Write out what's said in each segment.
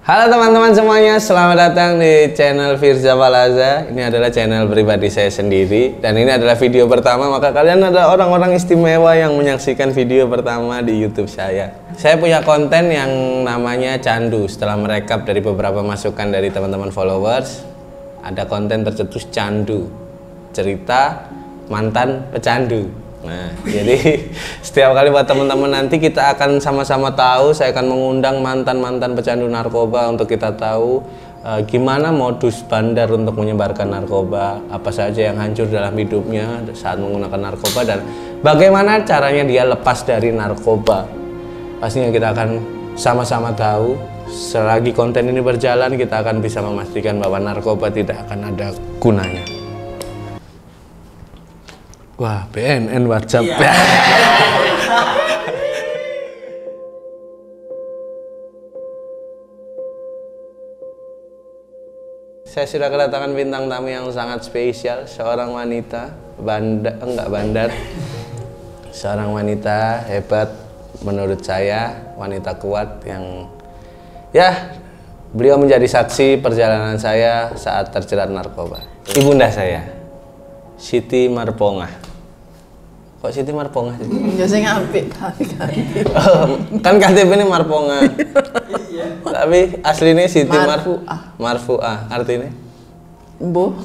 Halo teman-teman semuanya, selamat datang di channel Firza Falaza. Ini adalah channel pribadi saya sendiri dan ini adalah video pertama, maka kalian adalah orang-orang istimewa yang menyaksikan video pertama di YouTube saya. Saya punya konten yang namanya Candu. Setelah merekap dari beberapa masukan dari teman-teman followers, ada konten tercetus Candu, cerita mantan pecandu. Nah, jadi setiap kali buat teman-teman nanti kita akan sama-sama tahu, saya akan mengundang mantan-mantan pecandu narkoba untuk kita tahu gimana modus bandar untuk menyebarkan narkoba, apa saja yang hancur dalam hidupnya saat menggunakan narkoba, dan bagaimana caranya dia lepas dari narkoba. Pastinya kita akan sama-sama tahu. Selagi konten ini berjalan, kita akan bisa memastikan bahwa narkoba tidak akan ada gunanya. Wah, BNN WhatsApp. Iya. Saya sudah kedatangan bintang tamu yang sangat spesial, seorang wanita bandar, seorang wanita hebat menurut saya, wanita kuat yang ya beliau menjadi saksi perjalanan saya saat terjerat narkoba. Ibunda saya, Siti Marpongah. Kok Siti Marpongah sih? Biasanya apik oh, kan KTP ini Marpongah. Tapi aslinya Siti Marfu'ah. Artinya? Mbo.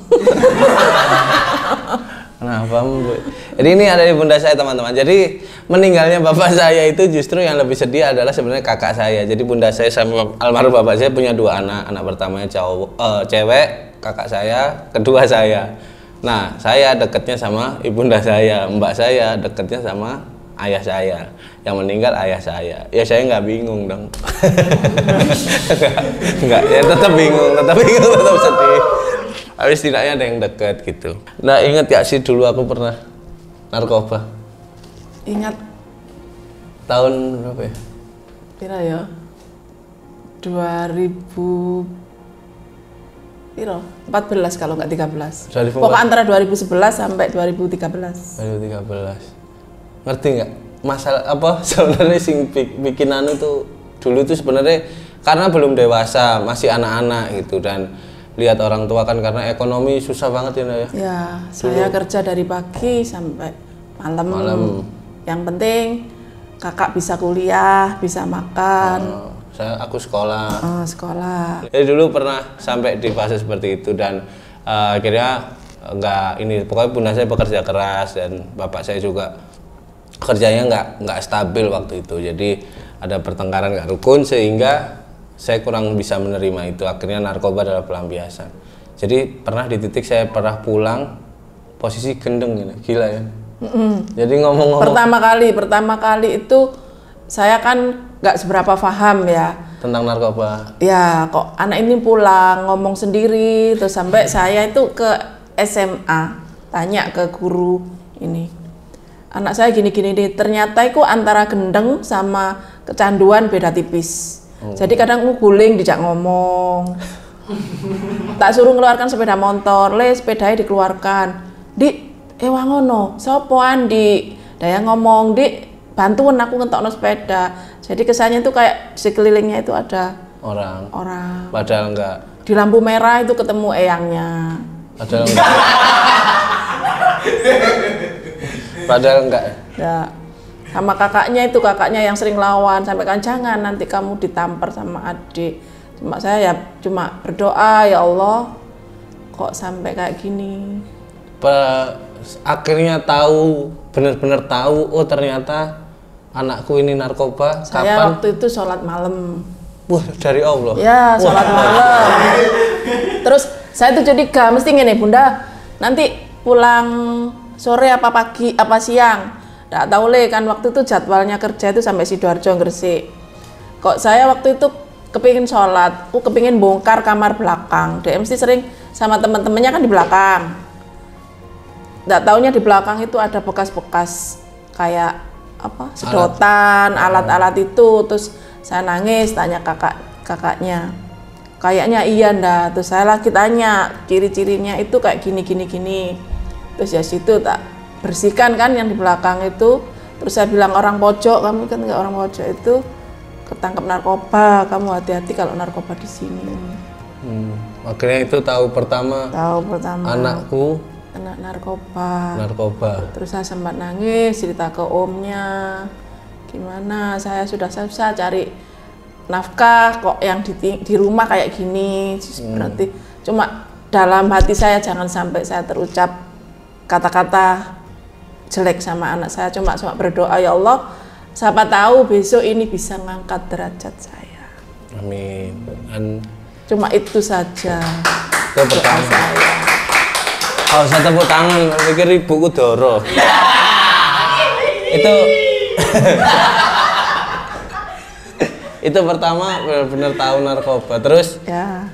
Kenapa Mbo? Jadi ini ada ibunda saya teman-teman. Jadi meninggalnya bapak saya itu justru yang lebih sedih adalah sebenarnya kakak saya. Jadi bunda saya sama almarhum bapak saya punya dua anak. Anak pertamanya cewek, kakak saya, kedua saya. Nah, saya deketnya sama ibunda saya, mbak saya deketnya sama ayah saya, yang meninggal ayah saya. Ya saya nggak bingung dong. Nggak, ya tetap bingung, tetap sedih. Tapi setidaknya ada yang deket gitu. Nah, inget gak sih dulu aku pernah narkoba? Ingat. Tahun berapa ya? Pira ya? 2000 Piro? 14 kalau nggak 13. Pokoknya antara 2011 sampai 2013. 2013. Ngerti nggak? Masalah apa sebenarnya sing bikin anu tuh dulu tuh sebenarnya karena belum dewasa, masih anak-anak gitu, dan lihat orang tua kan karena ekonomi susah banget ya. Ya, saya kerja dari pagi sampai malam. Yang penting kakak bisa kuliah, bisa makan. Aku sekolah. Sekolah. Jadi dulu pernah sampai di fase seperti itu, dan akhirnya pokoknya bunda saya bekerja keras dan bapak saya juga kerjanya nggak stabil waktu itu. Jadi ada pertengkaran nggak rukun sehingga saya kurang bisa menerima itu. Akhirnya narkoba adalah pelampiasan. Jadi pernah di titik saya pernah pulang posisi gendeng gitu, gila ya. Jadi ngomong-ngomong. Pertama kali itu saya kan nggak seberapa paham ya tentang narkoba. Ya, kok anak ini pulang ngomong sendiri, terus sampai saya itu ke SMA tanya ke guru ini, anak saya gini-gini deh. Ternyata itu antara gendeng sama kecanduan beda tipis. Jadi kadang guling dijak ngomong. Tak suruh ngeluarkan sepeda motor, sepedanya dikeluarkan. Dik, wangono, sopo Andi? Daya ngomong, Dik, bantuan aku ngentokno sepeda. Jadi kesannya itu kayak sekelilingnya itu ada orang. Padahal enggak. Di lampu merah itu ketemu eyangnya. Padahal enggak. Ya. Sama kakaknya yang sering lawan, sampai kan jangan nanti kamu ditampar sama adik. Cuma saya ya cuma berdoa, ya Allah, kok sampai kayak gini. Akhirnya tahu, benar-benar tahu, oh ternyata anakku ini narkoba. Saya kapan? Waktu itu sholat malam. Wah, dari Allah. Ya, sholat malam. Terus saya tuh jadi mesti gini, Bunda, nanti pulang sore apa pagi apa siang. Nggak tahu kan waktu itu jadwalnya kerja itu sampai Sidoarjo, Gresik. Kok saya waktu itu kepingin sholat, aku kepingin bongkar kamar belakang. Dia mesti sering sama teman-temannya kan di belakang. Nggak taunya di belakang itu ada bekas-bekas kayak sedotan, alat-alat itu. Terus saya nangis, tanya kakaknya, kayaknya iya ndak. Terus saya lagi tanya ciri-cirinya itu kayak gini. Terus ya situ tak bersihkan kan yang di belakang itu. Terus saya bilang orang pojok, kamu kan nggak orang pojok itu. ketangkep narkoba, kamu hati-hati kalau narkoba di sini. Akhirnya itu tahu pertama anakku anak narkoba. Terus saya sempat nangis, cerita ke omnya, gimana saya sudah susah cari nafkah kok yang di rumah kayak gini. Berarti cuma dalam hati saya jangan sampai saya terucap kata-kata jelek sama anak saya, cuma berdoa, ya Allah, siapa tahu besok ini bisa ngangkat derajat saya. Amin. Cuma itu saja. Itu pertama saya. Kalau saya tepuk tangan, mikir ibuku Doro. Itu pertama benar-benar tahu narkoba. Terus ya.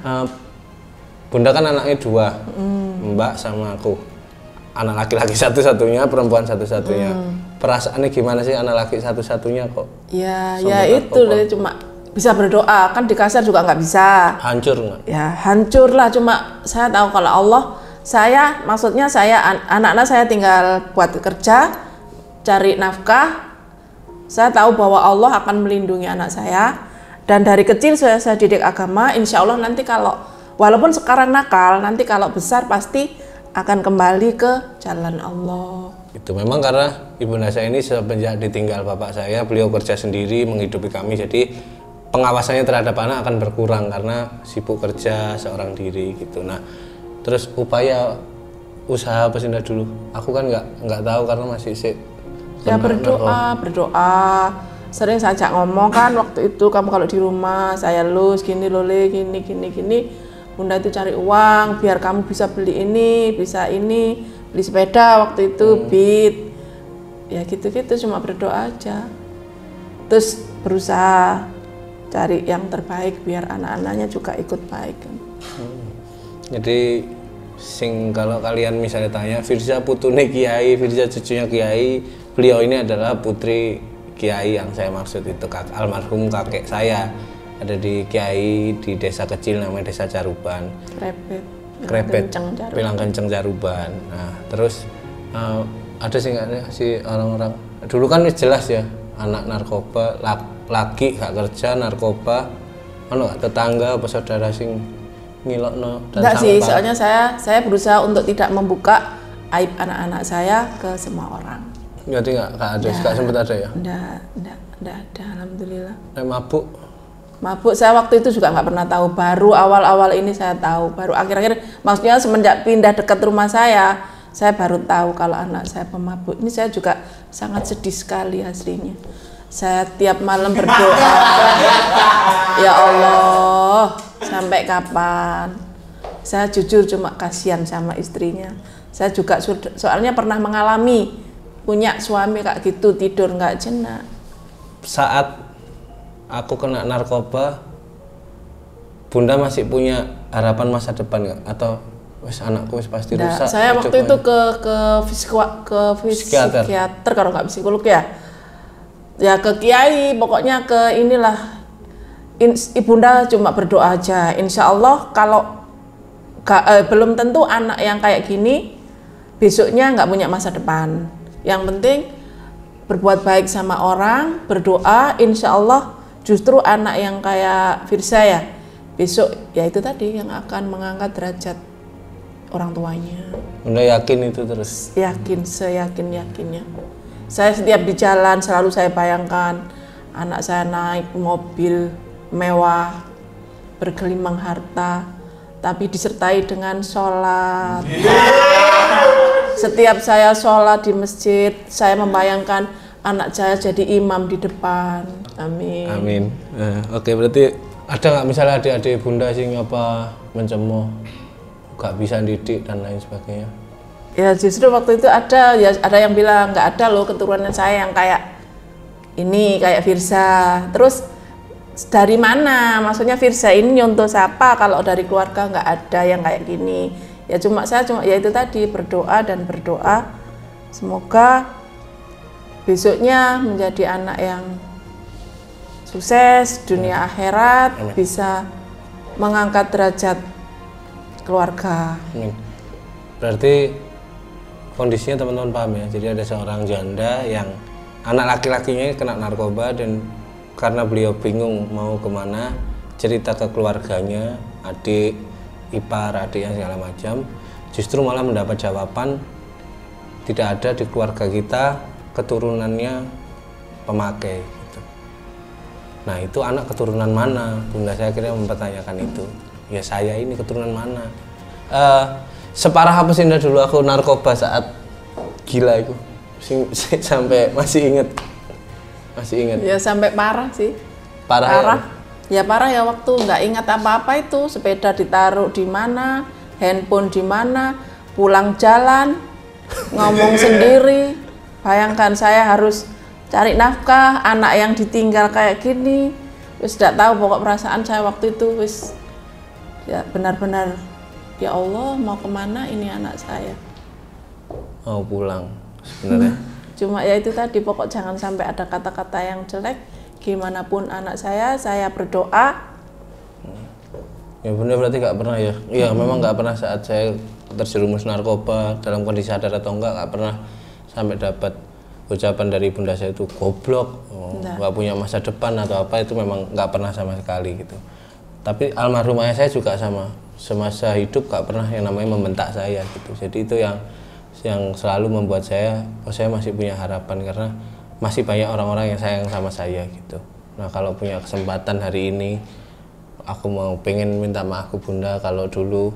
Bunda kan anaknya 2, Mbak sama aku. Anak laki-laki satu-satunya, perempuan satu-satunya. Perasaannya gimana sih anak laki satu-satunya kok? Ya itu deh, cuma bisa berdoa, kan di kasar juga nggak bisa. Hancur nggak? Ya hancur lah, cuma saya tahu kalau Allah, maksudnya anak-anak saya tinggal buat kerja, cari nafkah. Saya tahu bahwa Allah akan melindungi anak saya, dan dari kecil saya didik agama. Insya Allah nanti kalau walaupun sekarang nakal, nanti kalau besar pasti akan kembali ke jalan Allah. Itu memang karena ibunda saya ini semenjak ditinggal bapak saya, beliau kerja sendiri menghidupi kami, jadi pengawasannya terhadap anak akan berkurang karena sibuk kerja seorang diri gitu. Nah, terus usaha apa sih dulu? Aku kan nggak tahu karena masih ya berdoa. Sering saya ajak ngomong kan waktu itu, kamu kalau di rumah saya lulus gini lole gini. Bunda itu cari uang biar kamu bisa beli ini, beli sepeda waktu itu, Beat. Ya gitu-gitu, cuma berdoa aja. Terus berusaha cari yang terbaik biar anak-anaknya juga ikut baik. Jadi kalau kalian misalnya tanya, Firza putune Kiai, Firza cucunya Kiai, beliau ini adalah putri Kiai yang saya maksud itu, almarhum kakek saya. Ada di Kiai di desa kecil namanya Desa Caruban. Krepet, Pilang Kenceng Caruban. Nah, terus ada sih nggak sih orang-orang dulu kan jelas ya, anak narkoba, laki gak kerja narkoba, tetangga apa saudara sing ngilokno. Enggak sih, soalnya saya berusaha untuk tidak membuka aib anak-anak saya ke semua orang. Jadi nggak ada, nggak sempat ada ya? Enggak ada, alhamdulillah. Mabuk saya waktu itu juga nggak pernah tahu, baru awal-awal ini saya tahu, baru akhir-akhir, maksudnya semenjak pindah dekat rumah saya baru tahu kalau anak saya pemabuk. Ini saya juga sangat sedih sekali aslinya. Saya tiap malam berdoa, ya Allah, sampai kapan? Saya jujur cuma kasihan sama istrinya. Saya juga soalnya pernah mengalami punya suami kayak gitu, tidur nggak jenak. Saat aku kena narkoba, Bunda masih punya harapan masa depan nggak? Atau wes anakku wes pasti rusak? Saya waktu itu ke psikiater kalau nggak psikolog ya ke kiai, pokoknya ke inilah. Ibunda cuma berdoa aja, insya Allah kalau belum tentu anak yang kayak gini besoknya nggak punya masa depan. Yang penting berbuat baik sama orang, berdoa, insya Allah justru anak yang kayak Firza ya besok ya itu tadi yang akan mengangkat derajat orang tuanya. Bunda yakin itu terus? Yakin, seyakin-yakinnya. Saya setiap di jalan selalu saya bayangkan anak saya naik mobil mewah, bergelimang harta, tapi disertai dengan sholat. Setiap saya sholat di masjid, saya membayangkan anak saya jadi imam di depan. Amin. Oke, berarti ada nggak misalnya adik-adik Bunda sing apa mencemooh, nggak bisa didik dan lain sebagainya? Ya justru waktu itu ada yang bilang nggak ada loh keturunan saya yang kayak ini, kayak Firza. Terus dari mana? Maksudnya Firza ini nyontoh siapa kalau dari keluarga nggak ada yang kayak gini? Ya saya cuma ya itu tadi berdoa semoga besoknya menjadi anak yang sukses dunia akhirat. Amin. Bisa mengangkat derajat keluarga. Amin. Berarti kondisinya teman-teman paham ya, jadi ada seorang janda yang anak laki-lakinya kena narkoba dan karena beliau bingung mau kemana, cerita ke keluarganya, adik, ipar, adiknya segala macam, justru malah mendapat jawaban tidak ada di keluarga kita keturunannya pemakai gitu. Nah itu anak keturunan mana? Bunda saya akhirnya mempertanyakan itu. Ya saya ini keturunan mana? Separah apa sih dulu aku narkoba saat gila itu, sampai masih inget. Ya sampai parah sih. Parah. Ya parah ya, waktu nggak ingat apa-apa itu, sepeda ditaruh di mana, handphone di mana, pulang jalan, ngomong sendiri. Bayangkan saya harus cari nafkah, anak yang ditinggal kayak gini. Wis tidak tahu pokok perasaan saya waktu itu, wis ya benar-benar ya Allah mau kemana ini anak saya. Mau pulang sebenarnya. Cuma ya itu tadi, pokok jangan sampai ada kata-kata yang jelek. Gimana pun anak saya berdoa. Ya Bunda berarti nggak pernah ya? Iya memang nggak pernah saat saya terjerumus narkoba dalam kondisi sadar atau nggak pernah sampai dapat ucapan dari Bunda saya itu goblok, nggak punya masa depan atau apa, itu memang nggak pernah sama sekali gitu. Tapi almarhum ayah saya juga sama, semasa hidup nggak pernah yang namanya membentak saya gitu. Jadi itu yang selalu membuat saya masih punya harapan karena masih banyak orang-orang yang sayang sama saya gitu. Nah kalau punya kesempatan hari ini, aku pengen minta maaf ke Bunda kalau dulu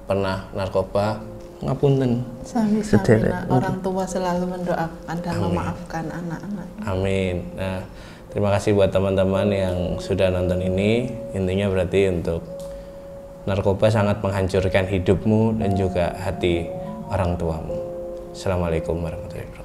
pernah narkoba. Ngapunten. Sami-sami, orang tua selalu mendoakan dan memaafkan anak-anak. Amin. Nah terima kasih buat teman-teman yang sudah nonton ini. Intinya berarti untuk narkoba sangat menghancurkan hidupmu dan juga hati orang tuamu. Assalamualaikum warahmatullahi wabarakatuh.